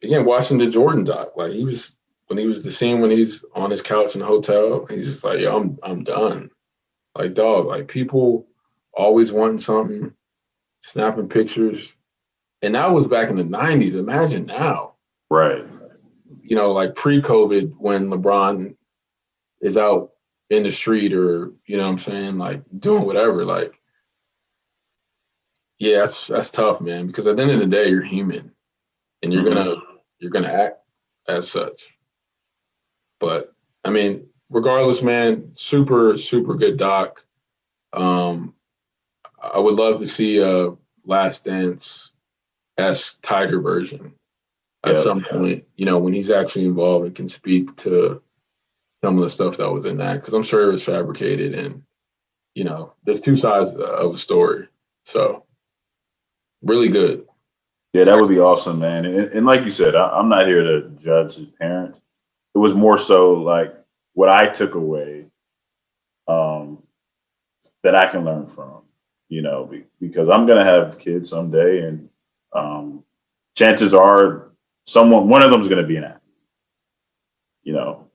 again, watching the Jordan doc, like when he's on his couch in the hotel, he's just like, yo, I'm done. Like, dog, like people always wanting something, snapping pictures. And that was back in the 90s. Imagine now. Right. You know, like pre-COVID when LeBron is out in the street or, you know what I'm saying, like doing whatever. Like, yeah, that's tough, man, because at the end of the day, you're human and you're gonna act as such. But I mean, regardless, man, super, super good doc. I would love to see a Last Dance-esque Tiger version at some point, you know, when he's actually involved and can speak to some of the stuff that was in that, because I'm sure it was fabricated and, you know, there's two sides of a story. So really good. Yeah, that would be awesome, man. And like you said, I'm not here to judge his parents. It was more so like what I took away that I can learn from, you know, because I'm going to have kids someday, and chances are one of them is going to be an athlete, you know.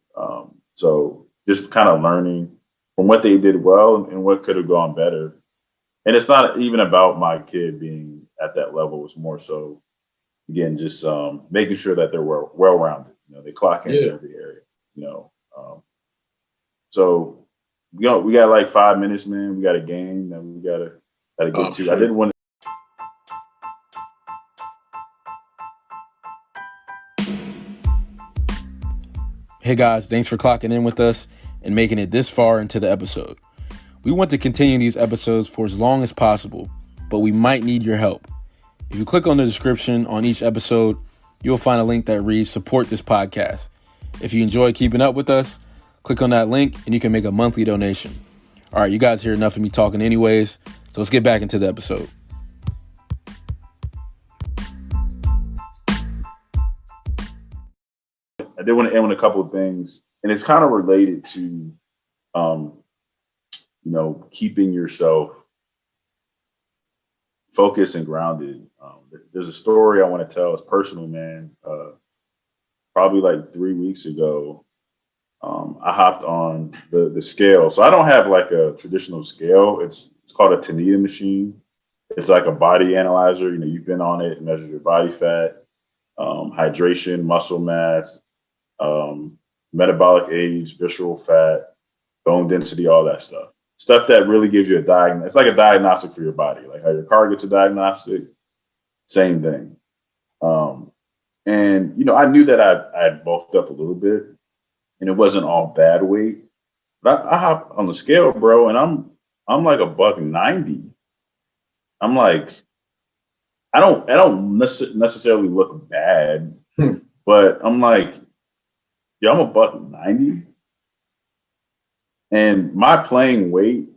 So just kind of learning from what they did well and what could have gone better. And it's not even about my kid being at that level. It's more so, again, just making sure that they're well-rounded. You know, they clock in every area, you know. So, we got like 5 minutes, man. We got a game that we got to get to. Sure. I didn't want to. Hey guys, thanks for clocking in with us and making it this far into the episode. We want to continue these episodes for as long as possible, but we might need your help. If you click on the description on each episode, you'll find a link that reads Support This Podcast. If you enjoy keeping up with us, click on that link and you can make a monthly donation. All right, you guys hear enough of me talking anyways, so let's get back into the episode. I did want to end with a couple of things, and it's kind of related to, you know, keeping yourself focused and grounded. There's a story I want to tell. It's personal, man. Probably like 3 weeks ago, I hopped on the scale. So I don't have like a traditional scale. It's called a Tanita machine. It's like a body analyzer. You know, you've been on it. It measures your body fat, hydration, muscle mass, metabolic age, visceral fat, bone density, all that stuff. Stuff that really gives you it's like a diagnostic for your body. Like how your car gets a diagnostic, same thing. And, you know, I knew that I had bulked up a little bit and it wasn't all bad weight. But I hopped on the scale, bro, and I'm like $190. I'm like, I don't necessarily look bad, but I'm like, yeah, I'm $190. And my playing weight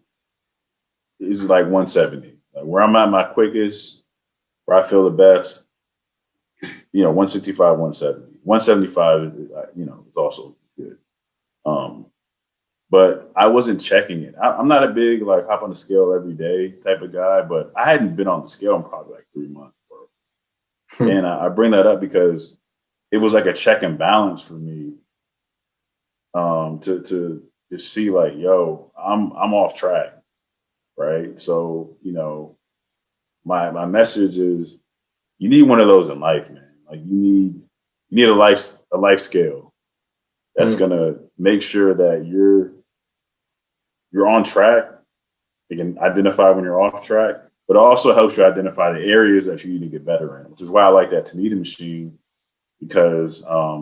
is like 170. Like where I'm at my quickest, where I feel the best, you know, 165, 170. 175, you know, is also good. But I wasn't checking it. I'm not a big, like, hop on the scale every day type of guy, but I hadn't been on the scale in probably like 3 months, bro. And I bring that up because it was like a check and balance for me to just see like, yo, I'm off track, right? So, you know, my message is you need one of those in life, man. Like you need a life scale that's gonna make sure that you're on track. It can identify when you're off track, but it also helps you identify the areas that you need to get better in, which is why I like that Tanita machine, because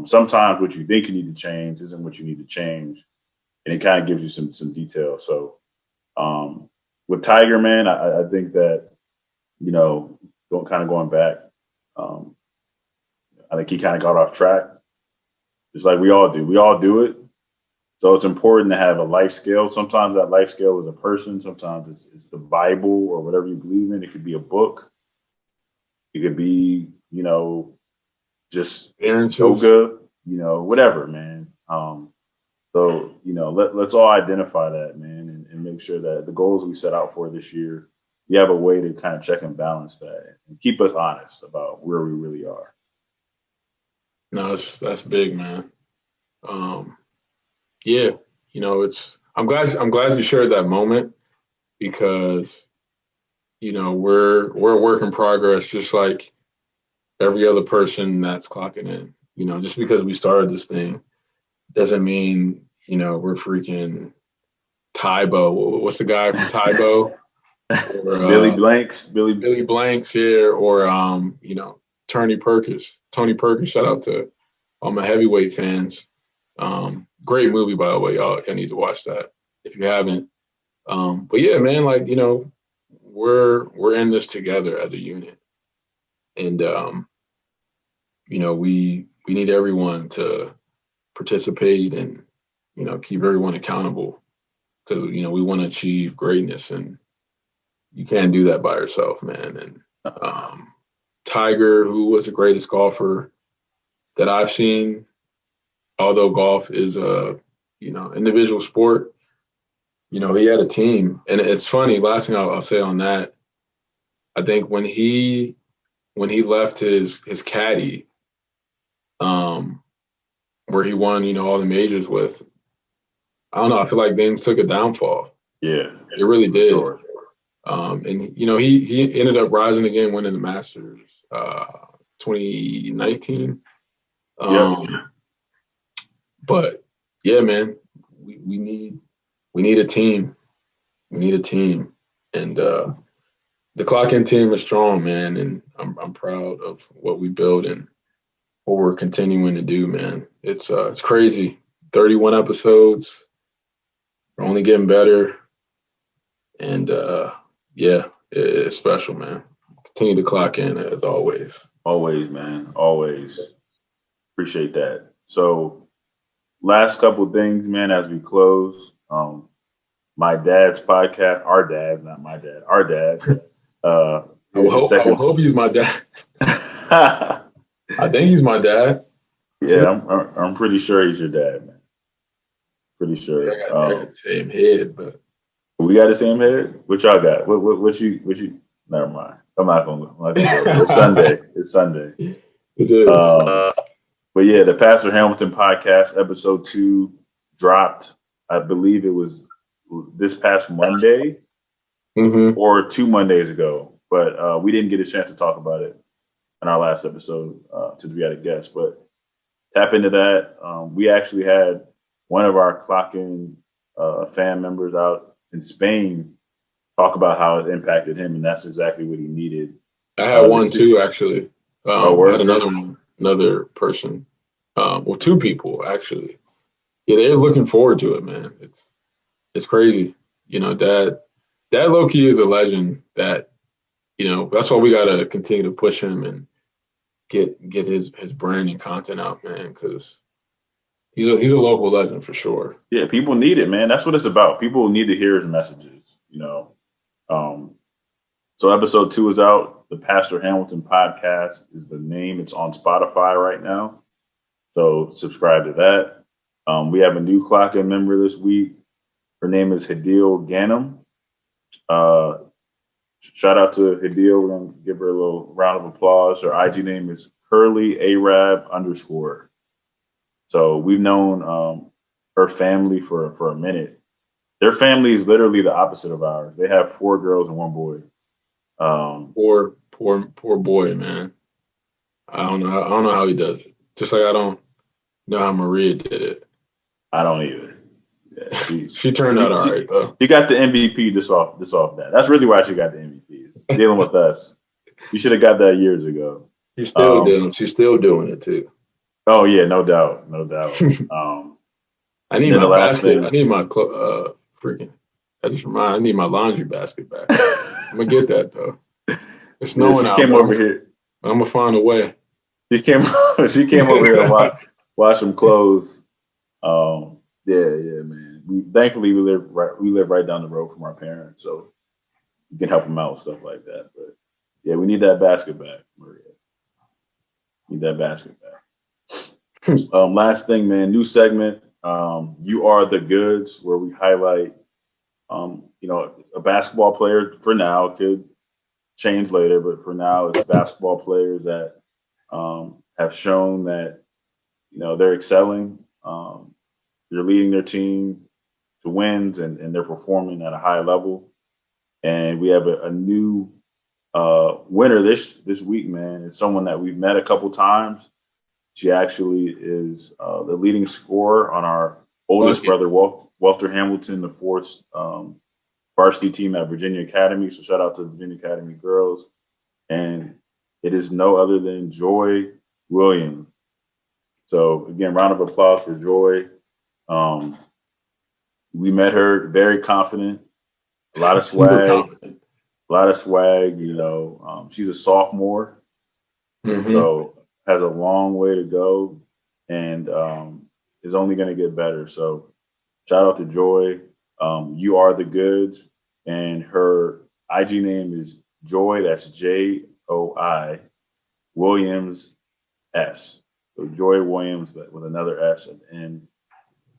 sometimes what you think you need to change isn't what you need to change. And it kind of gives you some detail. So with Tiger, man, I think that, you know, going back. I think he kind of got off track, just like we all do. We all do it. So it's important to have a life scale. Sometimes that life scale is a person. Sometimes it's the Bible or whatever you believe in. It could be a book. It could be, just yoga, whatever, man. So, let's all identify that, man, and make sure that the goals we set out for this year, you have a way to kind of check and balance that and keep us honest about where we really are. No, that's big, man. Yeah, I'm glad you shared that moment because, we're a work in progress, just like every other person that's clocking in. Just because we started this thing doesn't mean, we're freaking Tybo. What's the guy from Tybo? Or, Billy Blanks, Billy Blanks here, or Tony Perkins. Shout out to all my heavyweight fans. Great movie, by the way, y'all need to watch that if you haven't. But yeah, man, we're in this together as a unit, and we need everyone to participate and keep everyone accountable because we want to achieve greatness, and you can't do that by yourself, man. And Tiger, who was the greatest golfer that I've seen, although golf is a individual sport, he had a team. And it's funny, last thing I'll say on that, I think when he left his caddy, where he won, all the majors with, I don't know, I feel like things took a downfall. Yeah. It really did. Sure. And he ended up rising again, winning the Masters 2019. But yeah, man, we need a team. We need a team, and the Clock In team is strong, man. And I'm proud of what we built and what we're continuing to do, man. It's crazy. 31 episodes. We're only getting better, and yeah, it's special, man. Continue to clock in as always. Always, man. Always. Appreciate that. So last couple of things, man, as we close. My dad's podcast, our dad, not my dad, our dad. I hope he's my dad. I think he's my dad. Yeah, I'm pretty sure he's your dad, man. Pretty sure. I got the same head, but we got the same head. What y'all got? What you? Never mind. I'm not gonna go. It's Sunday. It's Sunday. It is. But yeah, the Pastor Hamilton podcast, episode 2, dropped. I believe it was this past Monday or 2 Mondays ago. But we didn't get a chance to talk about it in our last episode since we had a guest. But tap into that. We actually had one of our Clock In fan members out in Spain talk about how it impacted him, and that's exactly what he needed. I had one too, actually. I had another person. Well, 2 people actually. Yeah, they're looking forward to it, man. It's crazy. Dad low key is a legend. That that's why we gotta continue to push him and get his brand and content out, man. Because he's a local legend for sure. Yeah, people need it, man. That's what it's about. People need to hear his messages. So episode 2 is out. The Pastor Hamilton podcast is the name. It's on Spotify right now. So subscribe to that. We have a new Clock In member this week. Her name is Hadil Ganem. Shout out to Hadil. We're going to give her a little round of applause. Her IG name is CurlyArab_. So we've known her family for a minute. Their family is literally the opposite of ours. They have 4 girls and 1 boy. Poor boy, man. I don't know how he does it. Just like I don't know how Maria did it. I don't either. Yeah, she turned out all right though. She got the MVP just off that. That's really why she got the MVP. Dealing with us. You should have got that years ago. She's still doing it too. Oh yeah, no doubt. I need my basket. I need my freaking. I need my laundry basket back. I'm gonna get that though. It's snowing out. She came bro. over here. I'm gonna find a way. She came over here to wash some clothes. Yeah, man. Thankfully we live right down the road from our parents, so we can help them out with stuff like that. But yeah, we need that basket back, Maria. Need that basket back. Last thing, man. New segment. You Are the Goods, where we highlight, a basketball player. For now, it could change later, but for now, it's basketball players that have shown that they're excelling. They're leading their team to wins, and they're performing at a high level. And we have a new winner this week, man. It's someone that we've met a couple times. She actually is the leading scorer on our oldest brother, Walter Hamilton, the fourth varsity team at Virginia Academy. So shout out to Virginia Academy girls. And it is no other than Joy Williams. So again, round of applause for Joy. We met her very confident, a lot of swag, she's a sophomore, so has a long way to go, and is only going to get better. So shout out to Joy. You Are the Goods, and her IG name is Joy, that's Joy Williams S. So Joy Williams with another S at the end.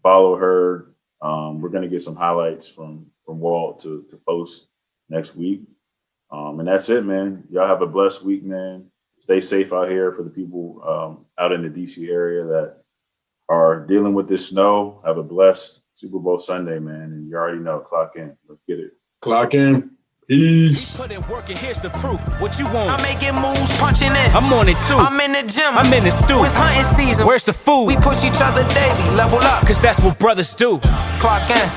Follow her. We're going to get some highlights from Walt to post next week. And that's it, man. Y'all have a blessed week, man. Stay safe out here for the people out in the DC area that are dealing with this snow. Have a blessed Super Bowl Sunday, man. And you already know, clock in. Let's get it. Clock in. Peace. Put in work and here's the proof. What you want? I'm making moves, punching in. I'm on it too. I'm in the gym. I'm in the stew. It's hunting season. Where's the food? We push each other daily, level up. Cause that's what brothers do. Clock in.